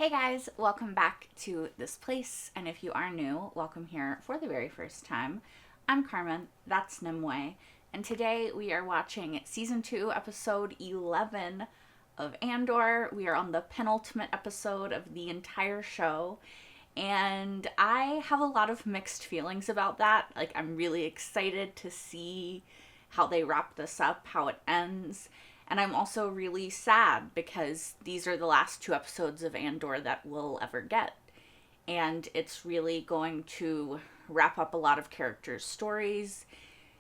Hey guys, welcome back to this place, and if you are new, welcome here for the very first time. I'm Carmen, that's Nimue, and today we are watching Season 2, Episode 11 of Andor. We are on the penultimate episode of the entire show, and I have a lot of mixed feelings about that. Like, I'm really excited to see how they wrap this up, how it ends. And I'm also really sad because these are the last two episodes of Andor that we'll ever get. And it's really going to wrap up a lot of characters' stories,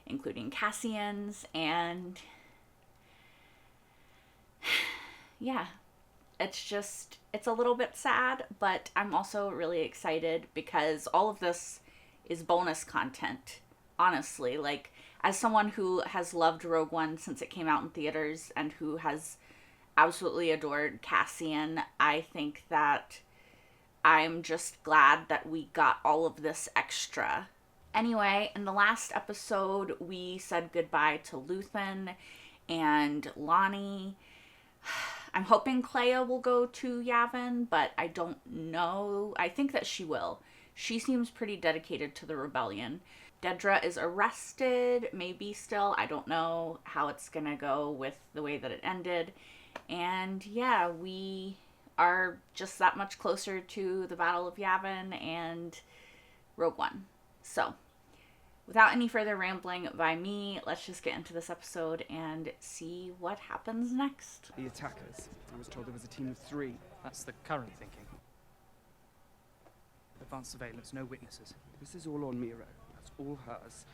including Cassian's. And yeah, it's a little bit sad, but I'm also really excited because all of this is bonus content, honestly. Like, as someone who has loved Rogue One since it came out in theaters and who has absolutely adored Cassian, I think that I'm just glad that we got all of this extra. Anyway, in the last episode, we said goodbye to Luthen and Lonnie. I'm hoping Clea will go to Yavin, but I don't know. I think that she will. She seems pretty dedicated to the rebellion. Dedra is arrested, maybe still. I don't know how it's gonna go with the way that it ended. And yeah, we are just that much closer to the Battle of Yavin and Rogue One. So, without any further rambling by me, let's just get into this episode and see what happens next. The attackers. I was told there was a team of 3. That's the current thinking. Advanced surveillance, no witnesses. This is all on Miro. That's all hers.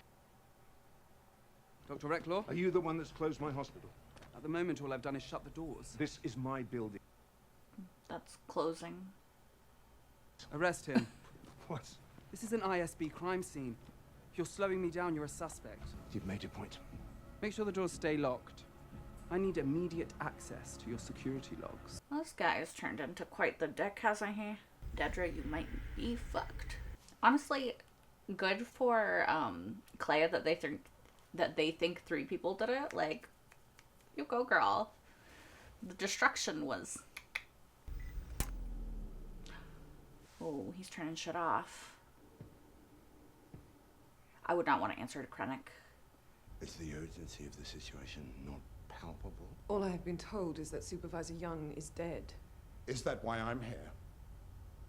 Dr. Recklaw? Are you the one that's closed my hospital? At the moment, all I've done is shut the doors. This is my building. That's closing. Arrest him. What? This is an ISB crime scene. If you're slowing me down, you're a suspect. You've made your point. Make sure the doors stay locked. I need immediate access to your security logs. Well, this guy has turned into quite the dick, hasn't he? Dedra, you might be fucked. Honestly, good for Clea that they think 3 people did it. Like, you go, girl. The destruction was. Oh, he's turning shit off. I would not want to answer to Krennic. Is the urgency of the situation not palpable? All I have been told is that Supervisor Young is dead. Is that why I'm here?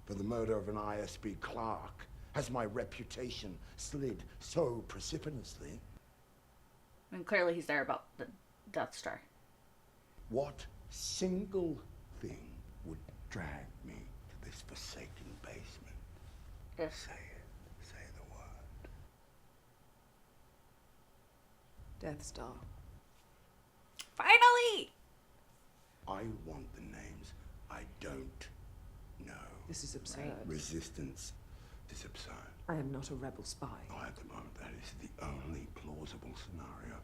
For the murder of an ISB clerk? Has my reputation slid so precipitously? I mean, clearly he's there about the Death Star. What single thing would drag me to this forsaken basement? Yes. Say it. Say the word. Death Star. Finally! I want the names I don't know. This is absurd. Right. Resistance is absurd. I am not a rebel spy. Oh, at the moment, that is the only plausible scenario.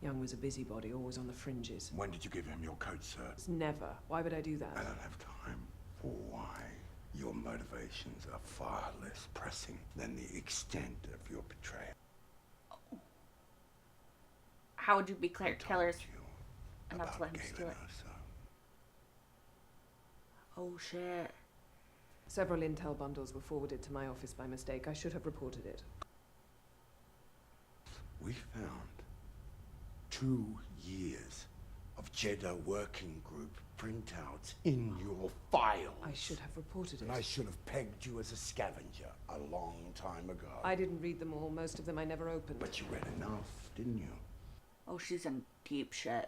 Young was a busybody, always on the fringes. When did you give him your code, sir? It's never. Why would I do I that? don't have time for why. Your motivations are far less pressing than the extent of your betrayal. How would you be Claire I Keller's? told you And not to let about him steal Galen it. Oso. Oh shit. Several intel bundles were forwarded to my office by mistake. I should have reported it. We found 2 years of Jeddah working group printouts in your files. I should have reported it. And I should have pegged you as a scavenger a long time ago. I didn't read them all. Most of them I never opened. But you read enough, didn't you? Oh, she's in deep shit.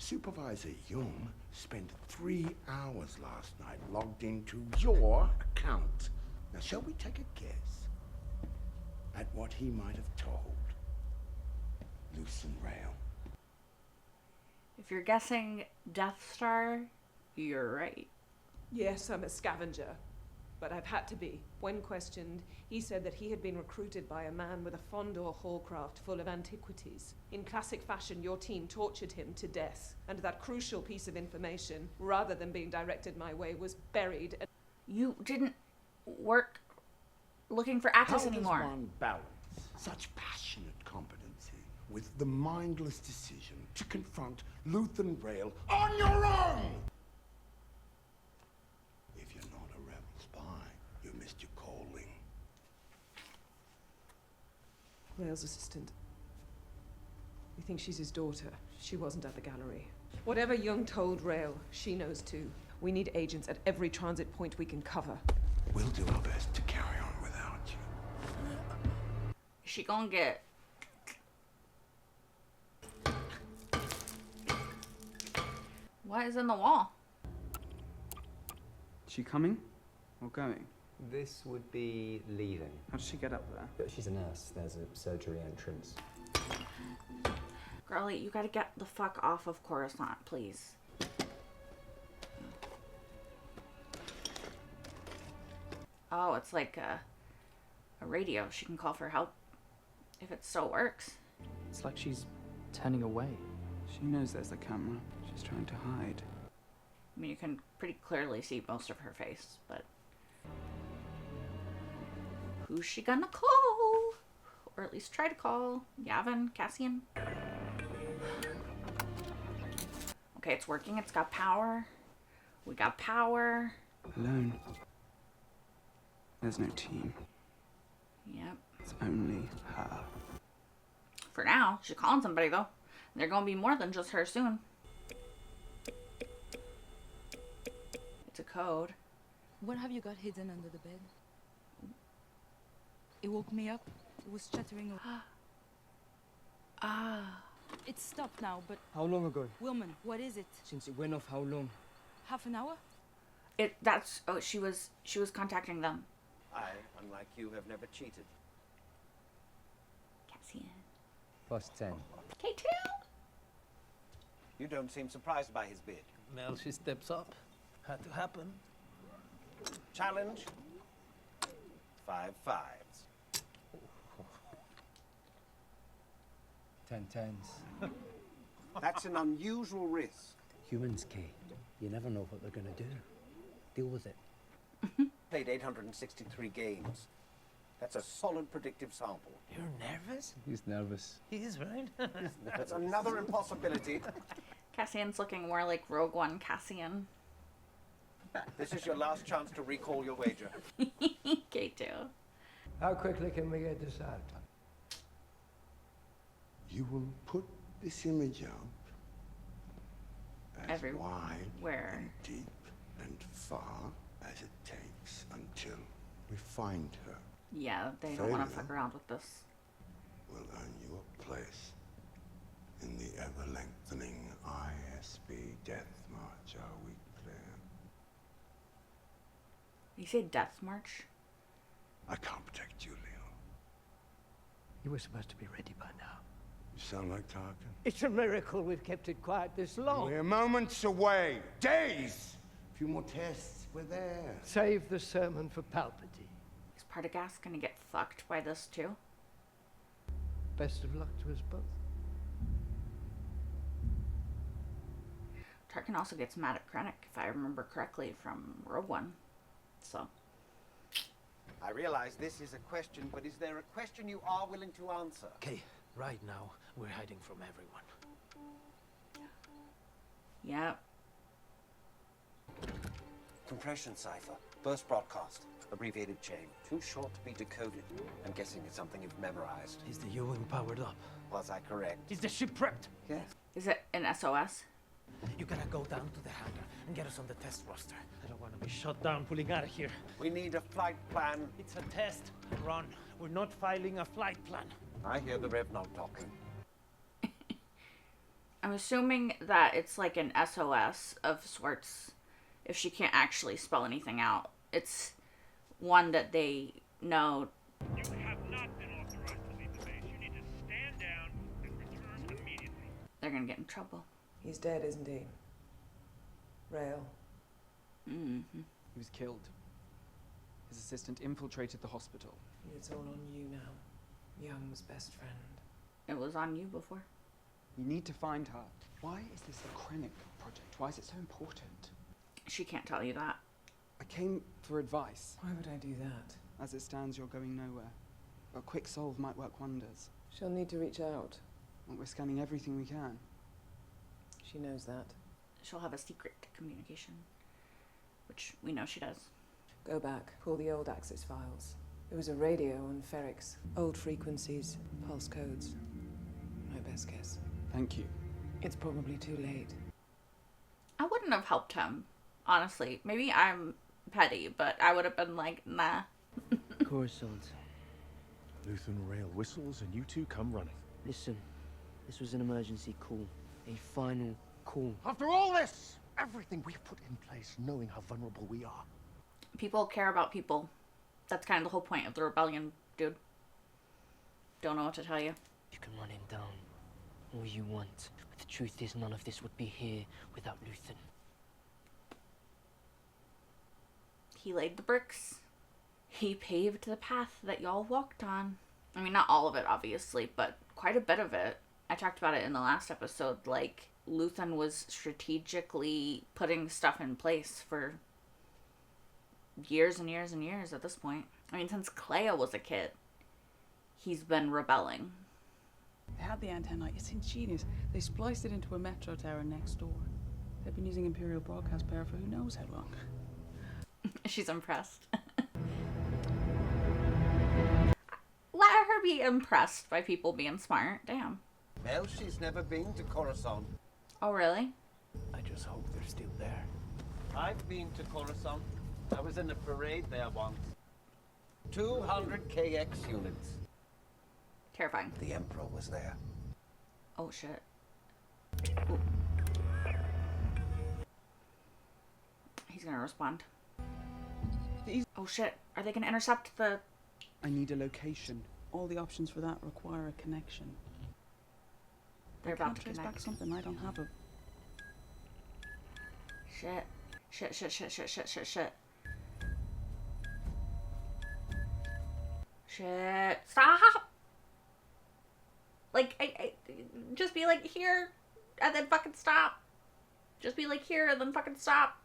Supervisor Young spent 3 hours last night logged into your account. Now, shall we take a guess at what he might have told Lucen Rail? If you're guessing Death Star, you're right. Yes, I'm a scavenger. But I've had to be. When questioned, he said that he had been recruited by a man with a Fondor hallcraft full of antiquities. In classic fashion, your team tortured him to death, and that crucial piece of information, rather than being directed my way, was buried. You didn't work looking for Attis anymore. How does one balance such passionate competency with the mindless decision to confront Luthen Rail on your own? Rail's assistant. We think she's his daughter. She wasn't at the gallery. Whatever Young told Rail, she knows too. We need agents at every transit point we can cover. We'll do our best to carry on without you. Is she gonna get... What is in the wall? She coming or going? This would be leaving. How does she get up there? But she's a nurse. There's a surgery entrance. Girlie, you gotta get the fuck off of Coruscant, please. Oh, it's like a radio. She can call for help if it still works. It's like she's turning away. She knows there's a camera. She's trying to hide. I mean, you can pretty clearly see most of her face, but... Who's she gonna call? Or at least try to call. Yavin? Cassian? Okay, it's working. It's got power. We got power. Alone. There's no team. Yep. It's only her. For now. She's calling somebody, though. They're gonna be more than just her soon. It's a code. What have you got hidden under the bed? It woke me up. It was chattering. Ah. It's stopped now, but How long ago? Wilman, what is it? Since it went off, how long? Half an hour? That's... Oh, she was contacting them. I, unlike you, have never cheated. Cassian. +10. K2? You don't seem surprised by his bid. Now she steps up. Had to happen. Challenge. 5 5s. 10 10s. That's an unusual risk. Humans, Kay. You never know what they're gonna do. Deal with it. Played 863 games. That's a solid predictive sample. You're nervous? He's nervous. He is, right? That's another impossibility. Cassian's looking more like Rogue One Cassian. This is your last chance to recall your wager. K2. How quickly can we get this out? You will put this image out as Everywhere. wide and deep and far as it takes until we find her. Yeah, they don't want to Failure. fuck around with this. Will earn you a place in the ever-lengthening ISB death march. Are we clear? You say Death March? I can't protect you, Leo. You were supposed to be ready by now. You sound like Tarkin. It's a miracle we've kept it quiet this long. We're moments away. Days! A few more tests. We're there. Save the sermon for Palpatine. Is Partagaz gonna get fucked by this too? Best of luck to us both. Tarkin also gets mad at Krennic, if I remember correctly, from Rogue One. So. I realize this is a question, but is there a question you are willing to answer? Okay, right now, we're hiding from everyone. Yep. Compression cipher. Burst broadcast. Abbreviated chain. Too short to be decoded. I'm guessing it's something you've memorized. Is the U-wing powered up? Was I correct? Is the ship prepped? Yes. Is it an SOS? You gotta go down to the hangar and get us on the test roster. I don't want to be shot down pulling out of here. We need a flight plan. It's a test, Ron. We're not filing a flight plan. I hear the Rev not talking. I'm assuming that it's like an SOS of sorts. If she can't actually spell anything out, it's one that they know. You have not been authorized to leave the base. You need to stand down and return immediately. They're gonna get in trouble. He's dead, isn't he? Rail. Mm-hmm. He was killed. His assistant infiltrated the hospital. It's all on you now. Young's best friend. It was on you before. We need to find her. Why is this a Krennic project? Why is it so important? She can't tell you that. I came for advice. Why would I do that? As it stands, you're going nowhere. A quick solve might work wonders. She'll need to reach out. We're scanning everything we can. She knows that. She'll have a secret communication, which we know she does. Go back, pull the old Axis files. There was a radio on Ferrix. Old frequencies, pulse codes. My best guess. Thank you. It's probably too late. I wouldn't have helped him, honestly. Maybe I'm petty, but I would have been like, nah. Coruscant. Lutheran rail whistles and you two come running. Listen, this was an emergency call. A final call. After all this, everything we've put in place, knowing how vulnerable we are. People care about people. That's kind of the whole point of the rebellion, dude. Don't know what to tell you. You can run him down all you want. But the truth is none of this would be here without Luthen. He laid the bricks. He paved the path that y'all walked on. I mean, not all of it, obviously, but quite a bit of it. I talked about it in the last episode. Like, Luthen was strategically putting stuff in place for years and years and years at this point. I mean, since Clea was a kid, he's been rebelling. They had the antenna. It's ingenious. They spliced it into a metro tower next door. They've been using Imperial broadcast power for who knows how long. She's impressed. Let her be impressed by people being smart. Damn. Well, she's never been to Coruscant. Oh, really? I just hope they're still there. I've been to Coruscant. I was in a parade there once. 200 KX units. Terrifying. The Emperor was there. Oh, shit. Ooh. He's gonna respond. Oh, shit. Are they gonna intercept the... I need a location. All the options for that require a connection. They're about to trace connect. back something I don't have a... Shit. Shit, shit, shit, shit, shit, shit, shit. Shit. Stop! Like, I just be like, here, and then fucking stop. Just be like, here, and then fucking stop.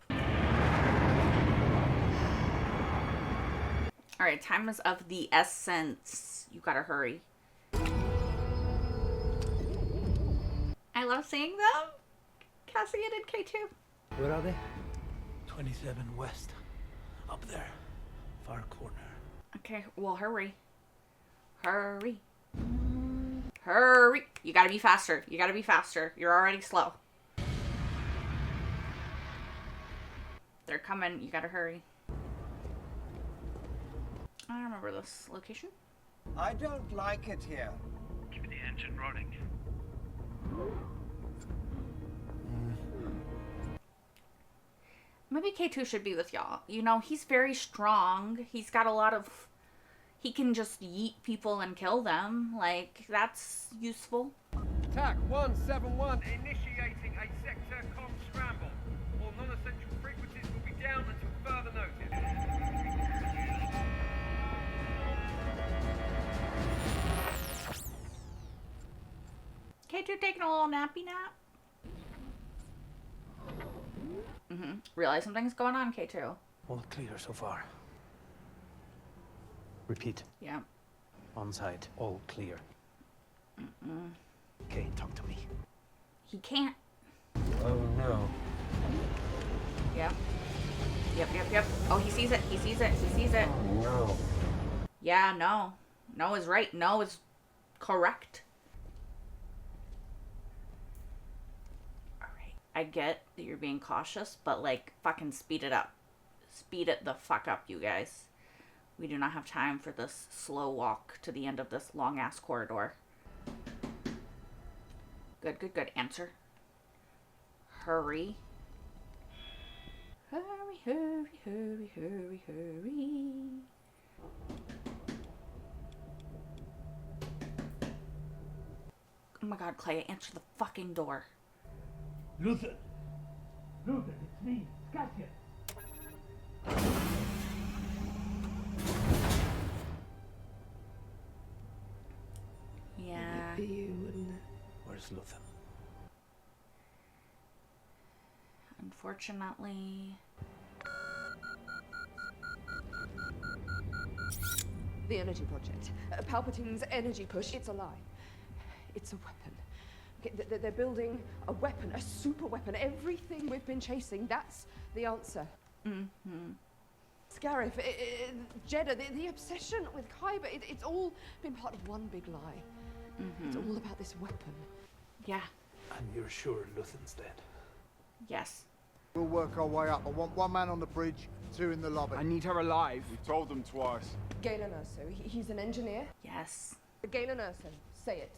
Alright, time is of the essence. You gotta hurry. I love seeing them. Cassian and K2. Where are they? 27 west. Up there. Far corner. Okay, well, hurry. Hurry. Hurry. You gotta be faster. You gotta be faster. You're already slow. They're coming. You gotta hurry. I remember this location. I don't like it here. Keep the engine running. Maybe K2 should be with y'all. You know, he's very strong. He's got a lot of... He can just yeet people and kill them. Like, that's useful. Attack 171. Initiating a sector comm scramble. All non-essential frequencies will be down until further notice. K2 taking a little nappy nap. Realize something's going on, K2. All clear so far. Repeat. Yeah. On site, all clear. Okay, talk to me. He can't. Oh no. Yep. Yep. Oh, he sees it. He sees it. He sees it. Oh no. Yeah, no. No is right. No is correct. Alright. I get that you're being cautious, but, like, fucking speed it up. Speed it the fuck up, you guys. We do not have time for this slow walk to the end of this long-ass corridor. Good. Answer. Hurry. Hurry. Oh my god, Clea, answer the fucking door. Luthen! Luthen, it's me, Cassian! Yeah. It'd be you, wouldn't it? Where's Luthen? Unfortunately. The energy project. Palpatine's energy push. It's a lie. It's a weapon. Okay, they're building a weapon, a super weapon. Everything we've been chasing, that's the answer. Scarif, Jeddah, the obsession with Kyber, it's all been part of one big lie. It's all about this weapon. Yeah. And you're sure Luthen's dead? Yes. We'll work our way up. I want one man on the bridge, two in the lobby. I need her alive. We've told them twice. Galen Erso, he's an engineer. Yes. Galen Erso, say it.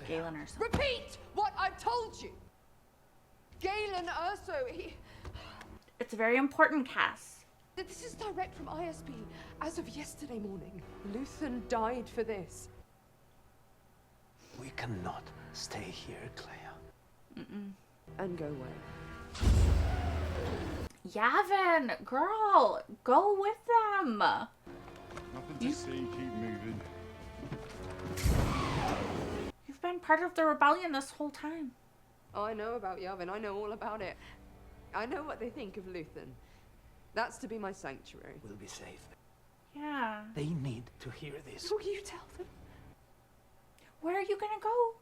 Galen Erso. Repeat what I've told you! Galen Erso, It's very important, Cass. This is direct from ISB. As of yesterday morning, Luthen died for this. We cannot stay here, Clea. And go away. Yavin, girl, go with them. Nothing to see, keep moving. You've been part of the rebellion this whole time. Oh, I know about Yavin. I know all about it. I know what they think of Luthen. That's to be my sanctuary. We'll be safe. Yeah. They need to hear this. Will you tell them? Where are you gonna go?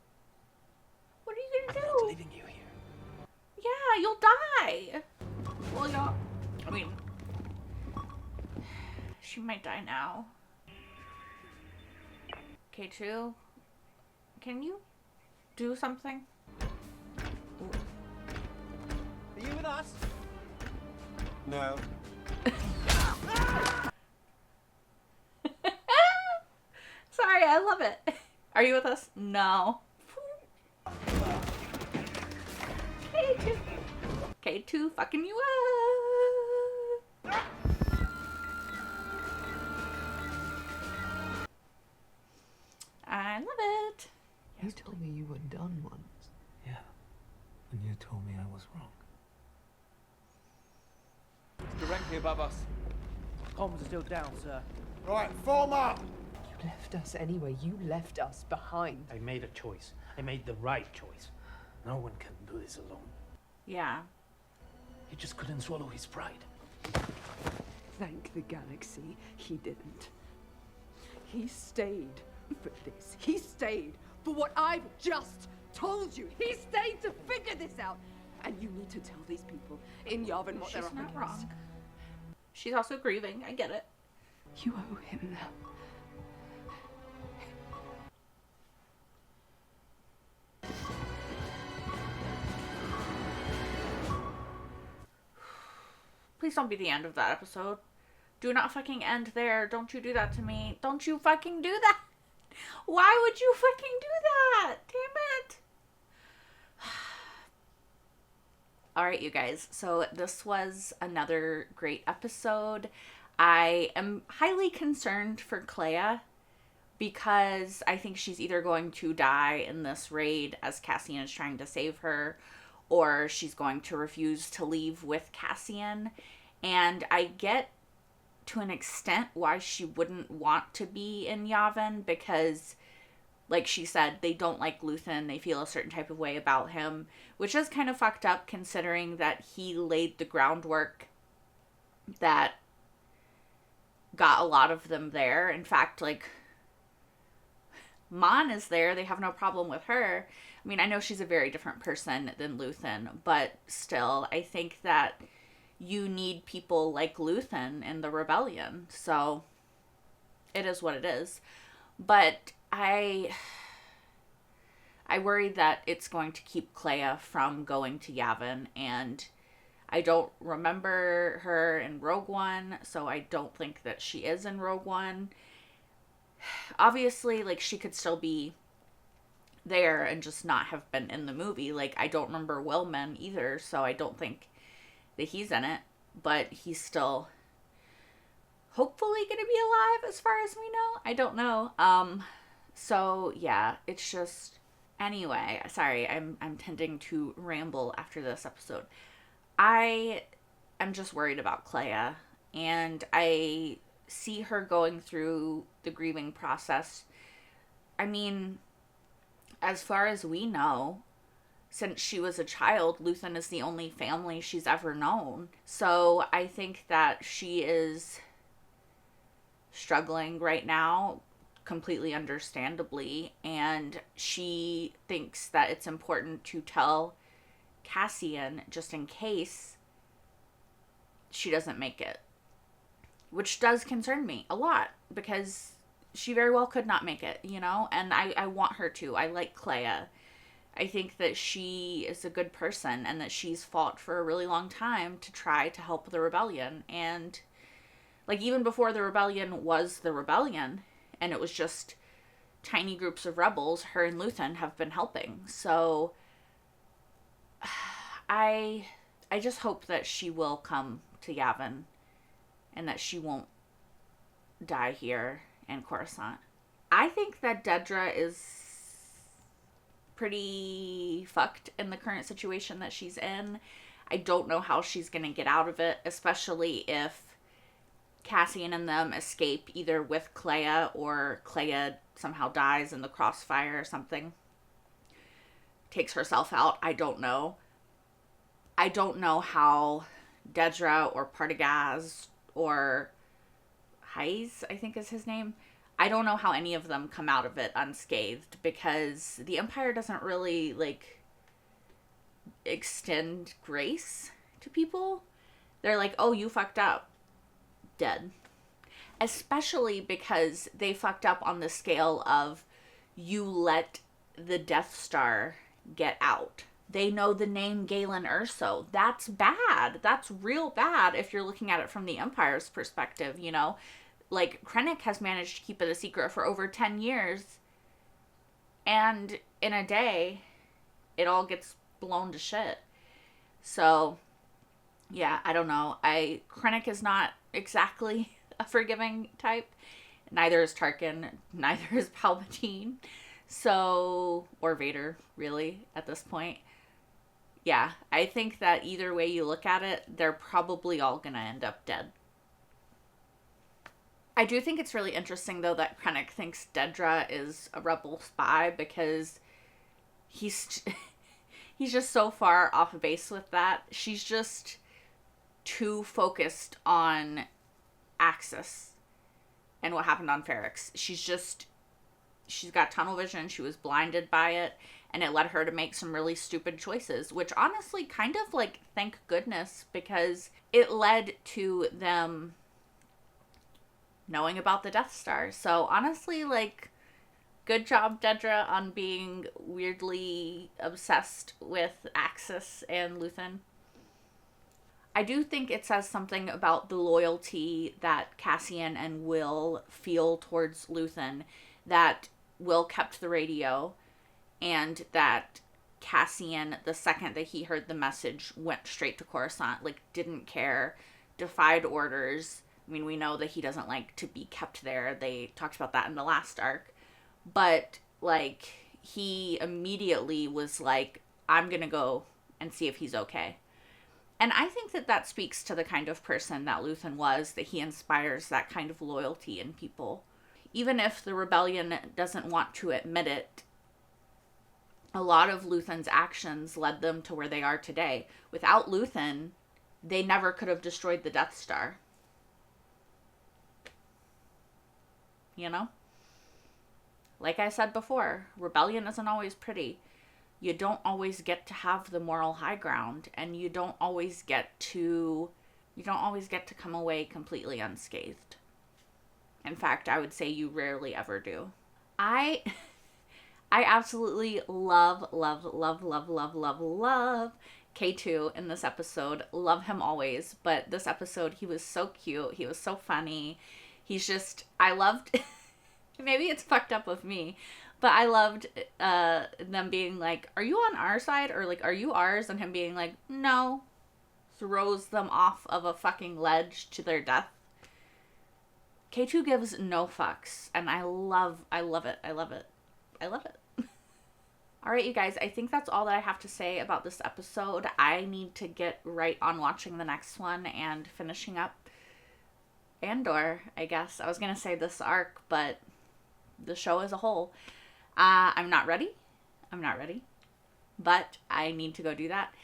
What are you gonna do? I'm not leaving you here. Yeah, you'll die. Well, yeah. I mean, she might die now. K2, can you do something? Are you with us? No. Sorry, I love it. Are you with us? No. K2. K2 fucking you up. I love it. You told me you were done once. Yeah. And you told me I was wrong. It's directly above us. Comms are still down, sir. Right, form up! You left us anyway. You left us behind. I made a choice. I made the right choice. No one can do this alone. Yeah. He just couldn't swallow his pride. Thank the galaxy, he didn't. He stayed for this. He stayed for what I've just told you. He stayed to figure this out. And you need to tell these people in Yavin what She's they're up not against. wrong. She's also grieving. I get it. You owe him now. Please don't be the end of that episode. Do not fucking end there. Don't you do that to me. Don't you fucking do that. Why would you fucking do that? Damn it. Alright, you guys. So this was another great episode. I am highly concerned for Clea because I think she's either going to die in this raid as Cassian is trying to save her, or she's going to refuse to leave with Cassian. And I get to an extent why she wouldn't want to be in Yavin because, like she said, they don't like Luthen. They feel a certain type of way about him, which is kind of fucked up considering that he laid the groundwork that got a lot of them there. In fact, like, Mon is there. They have no problem with her. I mean, I know she's a very different person than Luthen, but still, I think that you need people like Luthen in the rebellion. So, it is what it is. But I worry that it's going to keep Clea from going to Yavin, and I don't remember her in Rogue One, so I don't think that she is in Rogue One. Obviously, like, she could still be there and just not have been in the movie. Like, I don't remember Willman either, so I don't think that he's in it, but he's still hopefully gonna be alive as far as we know. I don't know. So yeah, it's just, anyway, sorry, I'm tending to ramble after this episode. I am just worried about Clea, and I see her going through the grieving process. I mean, as far as we know, since she was a child, Luthen is the only family she's ever known. So I think that she is struggling right now, completely understandably, and she thinks that it's important to tell Cassian just in case she doesn't make it. which does concern me a lot because she very well could not make it, you know, and I want her to. I like Clea. I think that she is a good person and that she's fought for a really long time to try to help the rebellion. And like even before the rebellion was the rebellion and it was just tiny groups of rebels, her and Luthen have been helping. So I just hope that she will come to Yavin and that she won't die here in Coruscant. I think that Dedra is pretty fucked in the current situation that she's in. I don't know how she's gonna get out of it, especially if Cassian and them escape either with Clea or Clea somehow dies in the crossfire or something. Takes herself out. I don't know. I don't know how Dedra or Partagaz or Heiss, I think is his name. I don't know how any of them come out of it unscathed because the Empire doesn't really, like, extend grace to people. They're like, oh, you fucked up. Dead. Especially because they fucked up on the scale of you let the Death Star get out. They know the name Galen Erso. That's bad. That's real bad if you're looking at it from the Empire's perspective, you know? Like, Krennic has managed to keep it a secret for over 10 years. And in a day, it all gets blown to shit. So, yeah, I don't know. Krennic is not exactly a forgiving type. Neither is Tarkin. Neither is Palpatine. So, or Vader, really, at this point. Yeah, I think that either way you look at it, they're probably all gonna end up dead. I do think it's really interesting, though, that Krennic thinks Dedra is a rebel spy because he's just so far off base with that. She's just too focused on Axis and what happened on Ferrix. She's got tunnel vision. She was blinded by it, and it led her to make some really stupid choices, which honestly kind of, like, thank goodness, because it led to them knowing about the Death Star. So honestly, like, good job, Dedra, on being weirdly obsessed with Axis and Luthen. I do think it says something about the loyalty that Cassian and Will feel towards Luthen, that Will kept the radio, and that Cassian, the second that he heard the message, went straight to Coruscant, like, didn't care, defied orders. I mean, we know that he doesn't like to be kept there. They talked about that in the last arc. But, like, he immediately was like, I'm gonna go and see if he's okay. And I think that that speaks to the kind of person that Luthen was, that he inspires that kind of loyalty in people. Even if the rebellion doesn't want to admit it, a lot of Luthen's actions led them to where they are today. Without Luthen, they never could have destroyed the Death Star. You know? Like I said before, rebellion isn't always pretty. You don't always get to have the moral high ground, and you don't always get to come away completely unscathed. In fact, I would say you rarely ever do. I absolutely love K2 in this episode. Love him always, but this episode, he was so cute. He was so funny. I loved, maybe it's fucked up of me, but I loved them being like, are you on our side? Or like, are you ours? And him being like, no. Throws them off of a fucking ledge to their death. K2 gives no fucks. And I love it. Alright, you guys, I think that's all that I have to say about this episode. I need to get right on watching the next one and finishing up Andor, I guess. I was going to say this arc, but the show as a whole. I'm not ready, but I need to go do that.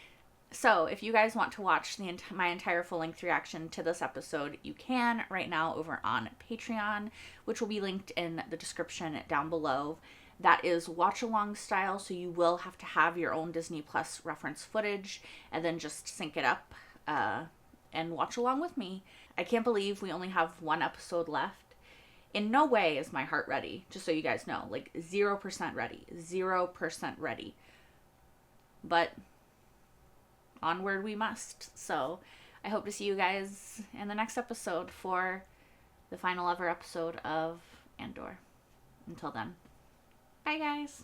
So if you guys want to watch my entire full-length reaction to this episode, you can right now over on Patreon, which will be linked in the description down below. That is watch-along style, so you will have to have your own Disney Plus reference footage and then just sync it up and watch along with me. I can't believe we only have one episode left. In no way is my heart ready, just so you guys know. Like, 0% ready. 0% ready. But onward we must. So I hope to see you guys in the next episode for the final ever episode of Andor. Until then, bye guys.